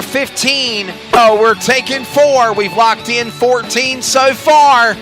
15. Oh, we're taking 4. We've locked in 14 so far.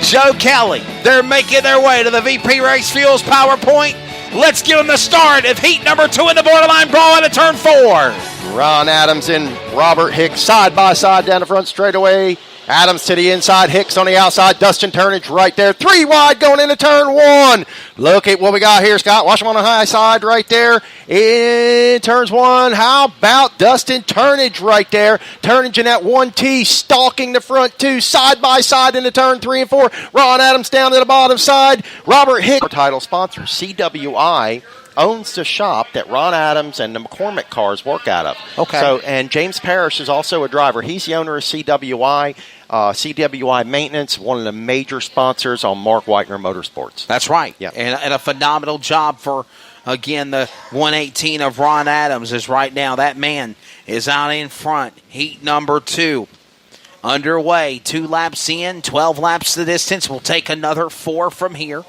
Joe Kelly, they're making their way to the VP Race Fuels PowerPoint. Let's give them the start of heat number 2 in the borderline brawl into turn 4. Ron Adams and Robert Hicks side by side down the front straightaway. Adams to the inside, Hicks on the outside, Dustin Turnage right there. 3 wide going into turn 1. Look at what we got here, Scott. Watch him on the high side right there in turns 1. How about Dustin Turnage right there? Turnage in that 1T, stalking the front 2, side by side into turn 3 and 4. Ron Adams down to the bottom side. Robert Hicks. Our title sponsor, CWI, owns the shop that Ron Adams and the McCormick cars work out of. Okay. So, and James Parrish is also a driver. He's the owner of CWI. CWI Maintenance, one of the major sponsors on Mark Whitener Motorsports. That's right. Yeah. And a phenomenal job for, again, the 118 of Ron Adams is right now. That man is out in front. Heat number 2 underway. 2 laps in, 12 laps the distance. We'll take another 4 from here.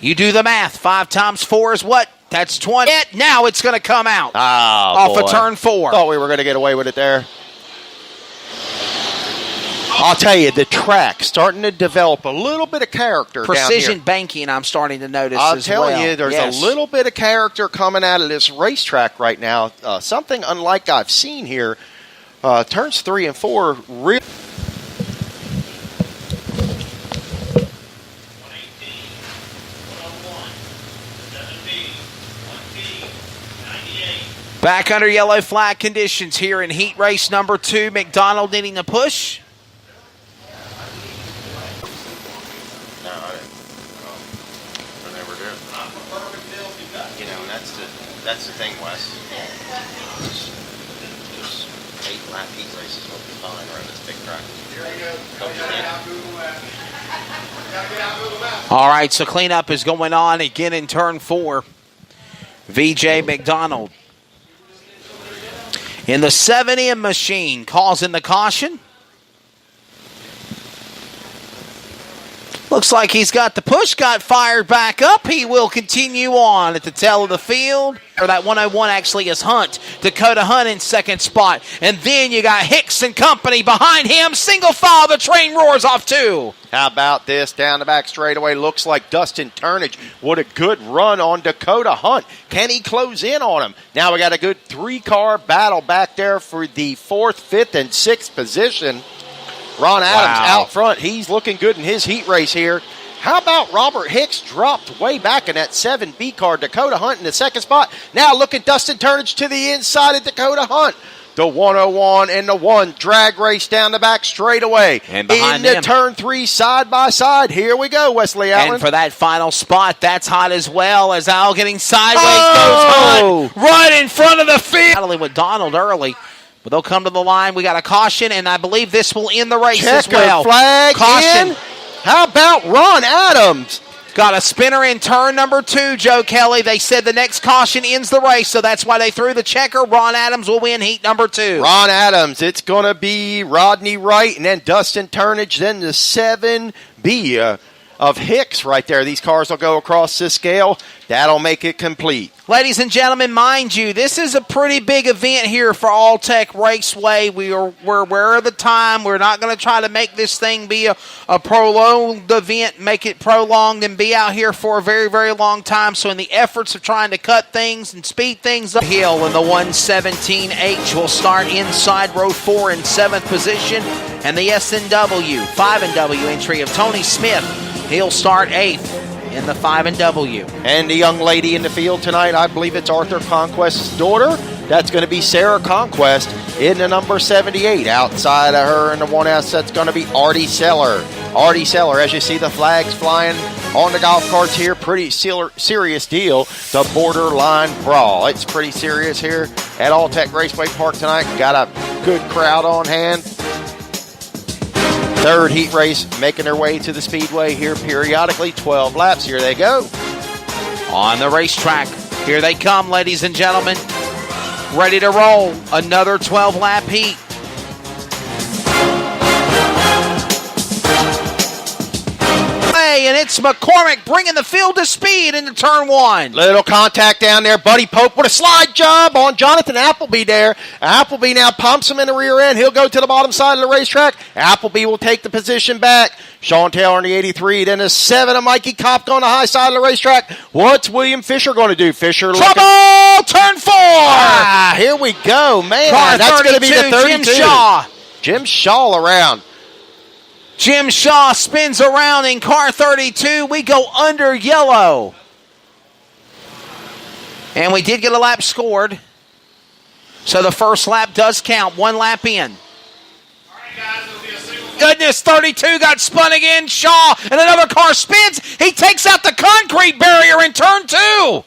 You do the math. 5 times 4 is what? That's 20. Now it's going to come out off of turn 4. Thought we were going to get away with it there. I'll tell you, the track starting to develop a little bit of character down here. Precision banking, I'm starting to notice as well. I'll tell you, there's a little bit of character coming out of this racetrack right now. Something unlike I've seen here. Turns 3 and 4 really. Back under yellow flag conditions here in heat race number 2. McDonald needing a push. No, I never do. You know, that's the thing, Wes. Just 8-lap heat races will be fine around this big track. All right, so cleanup is going on again in turn 4. VJ McDonald in the 7M machine calls in the caution. Looks like he's got the push, got fired back up. He will continue on at the tail of the field. Or that 101 actually is Hunt. Dakota Hunt in second spot. And then you got Hicks and company behind him. Single file, the train roars off 2. How about this down the back straightaway? Looks like Dustin Turnage. What a good run on Dakota Hunt. Can he close in on him? Now we got a good 3-car battle back there for the 4th, 5th, and 6th position. Ron Adams out front. He's looking good in his heat race here. How about Robert Hicks dropped way back in that 7B car? Dakota Hunt in the second spot. Now look at Dustin Turnage to the inside of Dakota Hunt. The 101 and the 1 drag race down the back straightaway. And behind into turn 3 side by side. Here we go, Wesley Allen. And for that final spot, that's hot as well as Al getting sideways goes Hunt right in front of the field. Battling with Donald early. But they'll come to the line. We got a caution, and I believe this will end the race as well. Flag caution. In. How about Ron Adams? Got a spinner in turn number 2, Joe Kelly. They said the next caution ends the race, so that's why they threw the checker. Ron Adams will win heat number 2. Ron Adams. It's going to be Rodney Wright and then Dustin Turnage, then the 7B of Hicks right there. These cars will go across this scale. That'll make it complete. Ladies and gentlemen, mind you, this is a pretty big event here for All Tech Raceway. We're aware of the time. We're not going to try to make this thing be a prolonged event, make it prolonged and be out here for a very, very long time. So in the efforts of trying to cut things and speed things up, Hill in the 117H will start inside row 4 in 7th position. And the SNW, 5W entry of Tony Smith, he'll start 8th. In the 5W. And the young lady in the field tonight, I believe it's Arthur Conquest's daughter. That's going to be Sarah Conquest in the number 78. Outside of her in the 1S, that's going to be Artie Seller. Artie Seller, as you see the flags flying on the golf carts here, pretty serious deal. The borderline brawl. It's pretty serious here at All Tech Raceway Park tonight. Got a good crowd on hand. 3rd heat race making their way to the speedway here periodically. 12 laps. Here they go. On the racetrack. Here they come, ladies and gentlemen. Ready to roll. Another 12-lap heat. away, and it's McCormick bringing the field to speed into turn 1. Little contact down there. Buddy Pope with a slide job on Jonathan Appleby there. Appleby now pumps him in the rear end. He'll go to the bottom side of the racetrack. Appleby will take the position back. Sean Taylor on the 83. Then a 7 of Mikey Kopka on the high side of the racetrack. What's William Fisher going to do? Fisher Trouble! Turn 4! Here we go, man. Car That's going to be the 32. Jim Shaw. Jim Shaw around. Jim Shaw spins around in car 32. We go under yellow. And we did get a lap scored. So the first lap does count. 1 lap in. All right, guys, it'll be a single. Goodness, 32 got spun again. Shaw, and another car spins. He takes out the concrete barrier in turn 2.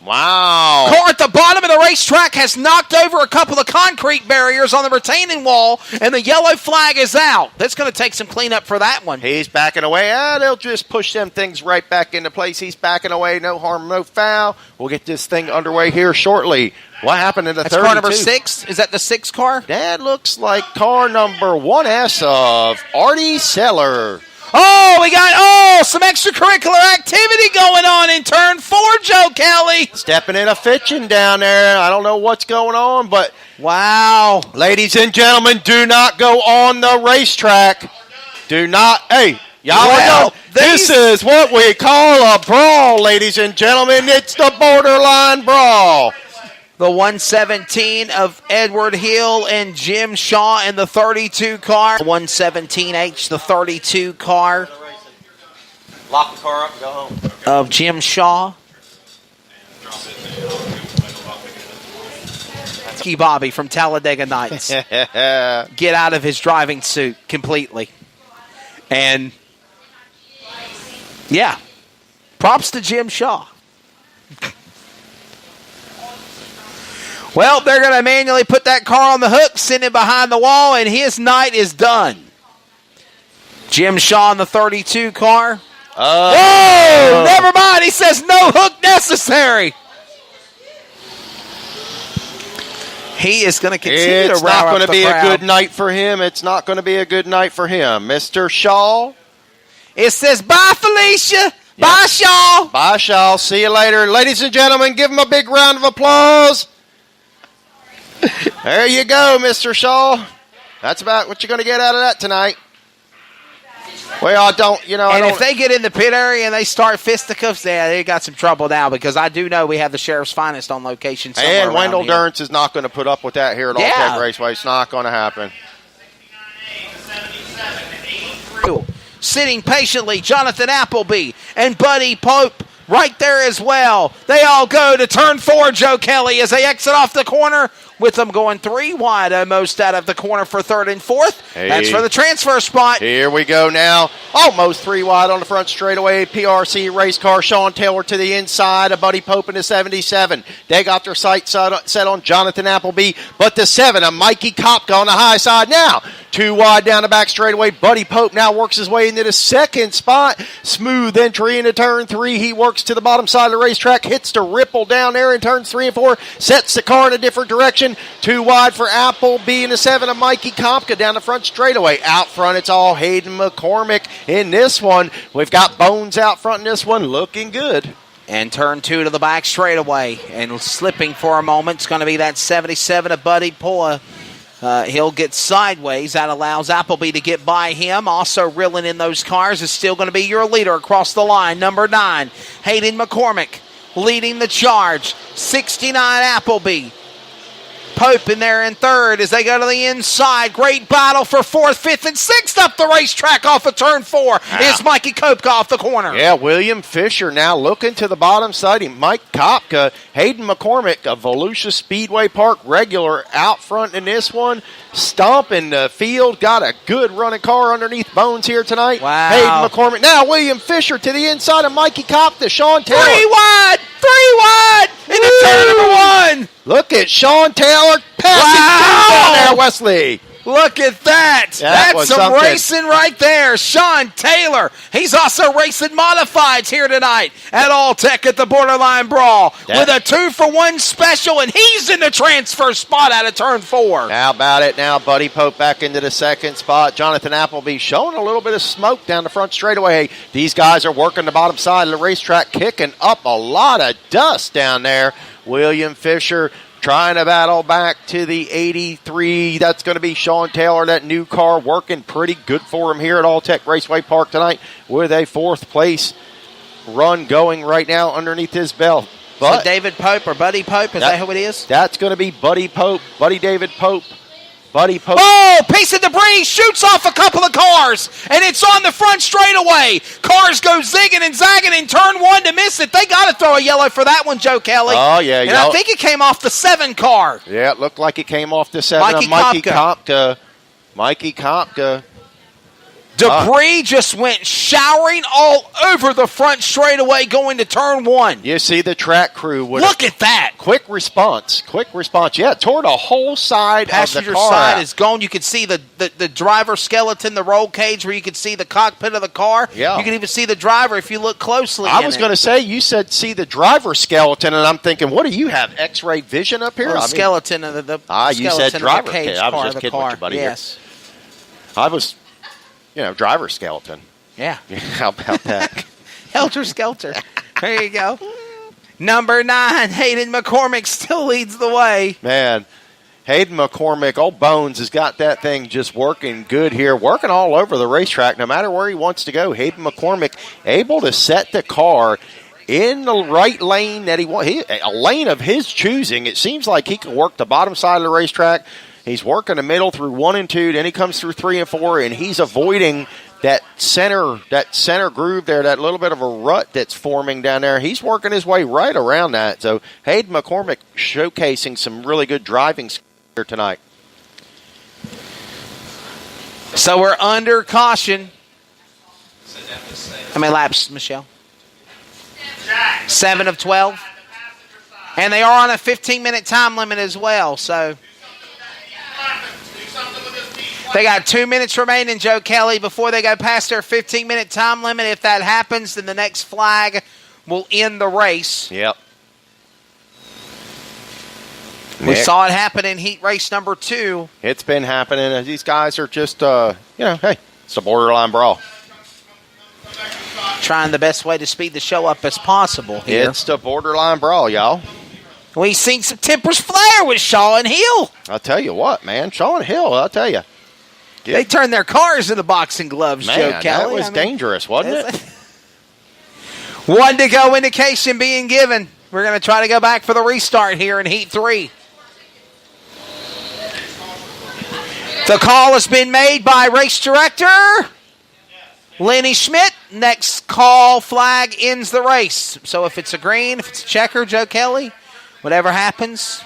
Wow. Car at the bottom of the racetrack has knocked over a couple of concrete barriers on the retaining wall, and the yellow flag is out. That's going to take some cleanup for that one. He's backing away. They'll just push them things right back into place. He's backing away. No harm, no foul. We'll get this thing underway here shortly. What happened in the 32? That's car number 6? Is that the 6 car? That looks like car number 1S of Artie Seller. Oh, we got, some extracurricular activity going on in turn 4, Joe Kelly. Stepping in a Fitchin down there. I don't know what's going on, but wow. Ladies and gentlemen, do not go on the racetrack. Do not. Hey, y'all Well, know this is what we call a brawl, ladies and gentlemen. It's the borderline brawl. The 117 of Edward Hill and Jim Shaw in the 32 car. 117H, the 32 car Lock the car up and go home. of Jim Shaw. Key Bobby from Talladega Nights. Get out of his driving suit completely. And, yeah, props to Jim Shaw. Well, they're going to manually put that car on the hook, send it behind the wall, and his night is done. Jim Shaw in the 32 car. Whoa! Never mind. He says no hook necessary. He is going to continue to It's rile not going up to the be crowd. a good night for him. It's not going to be a good night for him. Mr. Shaw. It says, bye, Felicia. Bye, Shaw. Bye, Shaw. See you later. Ladies and gentlemen, give him a big round of applause. There you go, Mr. Shaw. That's about what you're going to get out of that tonight. Well, If they get in the pit area and they start fisticuffs, they got some trouble now because I do know we have the Sheriff's Finest on location somewhere And Wendell around here. Durrance is not going to put up with that here at All-Tech Raceway. It's not going to happen. Sitting patiently, Jonathan Appleby and Buddy Pope right there as well. They all go to turn 4, Joe Kelly, as they exit off the corner, with them going 3 wide almost out of the corner for 3rd and 4th. Hey. That's for the transfer spot. Here we go now. Almost 3 wide on the front straightaway. PRC race car. Sean Taylor to the inside of Buddy Pope in the 77. They got their sights set on Jonathan Appleby. But the 7 of Mikey Kopka on the high side now. 2 wide down the back straightaway. Buddy Pope now works his way into the 2nd spot. Smooth entry into turn 3. He works to the bottom side of the racetrack. Hits the ripple down there in turns 3 and 4. Sets the car in a different direction. 2 wide for Appleby and the 7 of Mikey Kopka down the front straightaway. Out front, it's all Hayden McCormick in this one. We've got Bones out front in this one, looking good. And turn 2 to the back straightaway. And slipping for a moment, it's going to be that 77 of Buddy Poa. He'll get sideways. That allows Appleby to get by him. Also reeling in those cars is still going to be your leader across the line. Number 9, Hayden McCormick leading the charge. 69 Appleby. Pope in there in 3rd as they go to the inside. Great battle for 4th, 5th, and 6th up the racetrack off of turn 4 is Mikey Kopka off the corner. Yeah, William Fisher now looking to the bottom side. Mike Kopka, Hayden McCormick, a Volusia Speedway Park regular out front in this one. Stomping the field. Got a good running car underneath Bones here tonight. Wow. Hayden McCormick. Now William Fisher to the inside of Mikey Kopka. Sean Taylor. 3 wide into turn number 1. Look at Sean Taylor passing through down there, Wesley. Look at that. That's some something. racing right there. Sean Taylor. He's also racing modifieds here tonight at All Tech at the Borderline Brawl with a 2-for-1 special, and he's in the transfer spot out of turn 4. How about it now? Buddy Pope back into the second spot. Jonathan Appleby showing a little bit of smoke down the front straightaway. These guys are working the bottom side of the racetrack, kicking up a lot of dust down there. William Fisher trying to battle back to the 83. That's going to be Sean Taylor, that new car, working pretty good for him here at All Tech Raceway Park tonight with a 4th place run going right now underneath his belt. But so David Pope or Buddy Pope, is that who it is? That's going to be Buddy Pope, Buddy David Pope. Buddy Pope. Oh, piece of debris shoots off a couple of cars, and it's on the front straightaway. Cars go zigging and zagging in turn 1 to miss it. They got to throw a yellow for that one, Joe Kelly. Oh, yeah. And I think it came off the 7 car. Yeah, it looked like it came off the 7. Mikey Kopka. Debris just went showering all over the front straightaway going to turn 1. You see the track crew. Look at that. Quick response. Yeah, toward a whole side Passenger of the car. side is gone. You could see the driver skeleton, the roll cage where you could see the cockpit of the car. Yeah. You can even see the driver if you look closely. I was going to say, you said see the driver skeleton, and I'm thinking, what do you have, X-ray vision up here? Skeleton of the you said driver. Cage I was car, just kidding with you, buddy. Yes. Here. I was... driver skeleton. Yeah. How about that? Helter Skelter. There you go. Number 9, Hayden McCormick still leads the way. Man, Hayden McCormick, old Bones, has got that thing just working good here, working all over the racetrack, no matter where he wants to go. Hayden McCormick able to set the car in the right lane that he wants, a lane of his choosing. It seems like he can work the bottom side of the racetrack. He's working the middle through 1 and 2, then he comes through 3 and 4, and he's avoiding that center groove there, that little bit of a rut that's forming down there. He's working his way right around that. So Hayden McCormick showcasing some really good driving here tonight. So we're under caution. How many laps, Michelle? 7 of 12. And they are on a 15-minute time limit as well, so... They got 2 minutes remaining, Joe Kelly, before they go past their 15-minute time limit. If that happens, then the next flag will end the race. Yep. We saw it happen in heat race number 2. It's been happening. These guys are just, hey, it's a borderline brawl. Trying the best way to speed the show up as possible here. It's the borderline brawl, y'all. We've seen some tempers flare with Shaw and Hill. I'll tell you what, man. Shaw and Hill, I'll tell you. They turned their cars into boxing gloves, Man, Joe Kelly. that was dangerous, wasn't it? 1 to go indication being given. We're going to try to go back for the restart here in Heat 3. The call has been made by race director Lenny Schmidt. Next call flag ends the race. So if it's a green, if it's a checker, Joe Kelly, whatever happens,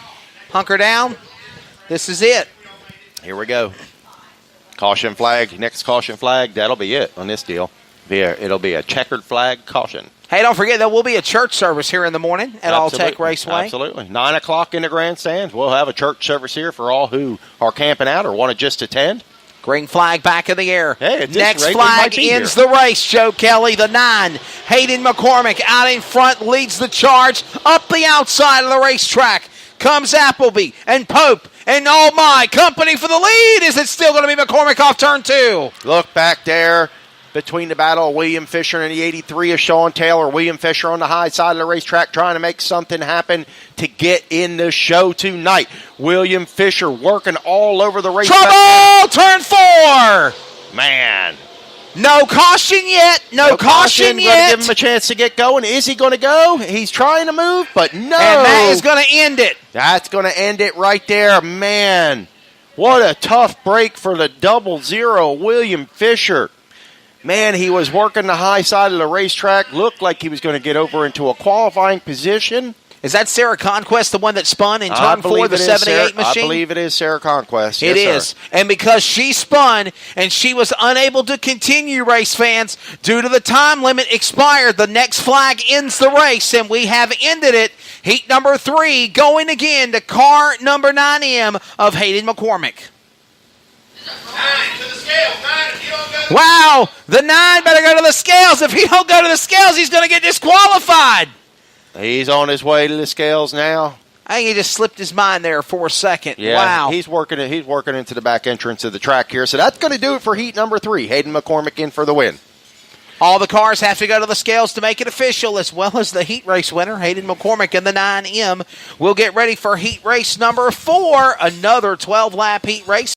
hunker down. This is it. Here we go. Caution flag, next caution flag, that'll be it on this deal. It'll be a checkered flag caution. Hey, don't forget, there will be a church service here in the morning at All Tech Raceway. Absolutely. 9 o'clock in the grandstands. We'll have a church service here for all who are camping out or want to just attend. Green flag back in the air. Hey, next flag ends the race, Joe Kelly. The 9, Hayden McCormick out in front, leads the charge. Up the outside of the racetrack comes Appleby and Pope. And oh my, company for the lead. Is it still going to be McCormick off turn 2? Look back there between the battle of William Fisher and the 83 of Sean Taylor. William Fisher on the high side of the racetrack trying to make something happen to get in the show tonight. William Fisher working all over the racetrack. Trouble! Turn 4! Man. No caution yet. No caution yet. Going to give him a chance to get going. Is he going to go? He's trying to move, but no. And that is going to end it. That's going to end it right there. Man, what a tough break for the 00 William Fisher. Man, he was working the high side of the racetrack. Looked like he was going to get over into a qualifying position. Is that Sarah Conquest, the one that spun in turn 4, the 78 machine? I believe it is Sarah Conquest. It is. And because she spun and she was unable to continue, race fans, due to the time limit expired, the next flag ends the race, and we have ended it. Heat number 3 going again to car number 9M of Hayden McCormick. scales, 9. If you don't go to Wow, the 9 better go to the scales. If he don't go to the scales, he's going to get disqualified. He's on his way to the scales now. I think he just slipped his mind there for a second. Yeah, Wow. he's working into the back entrance of the track here. So that's going to do it for heat number 3. Hayden McCormick in for the win. All the cars have to go to the scales to make it official, as well as the heat race winner, Hayden McCormick, in the 9M. We'll get ready for heat race number 4, another 12-lap heat race.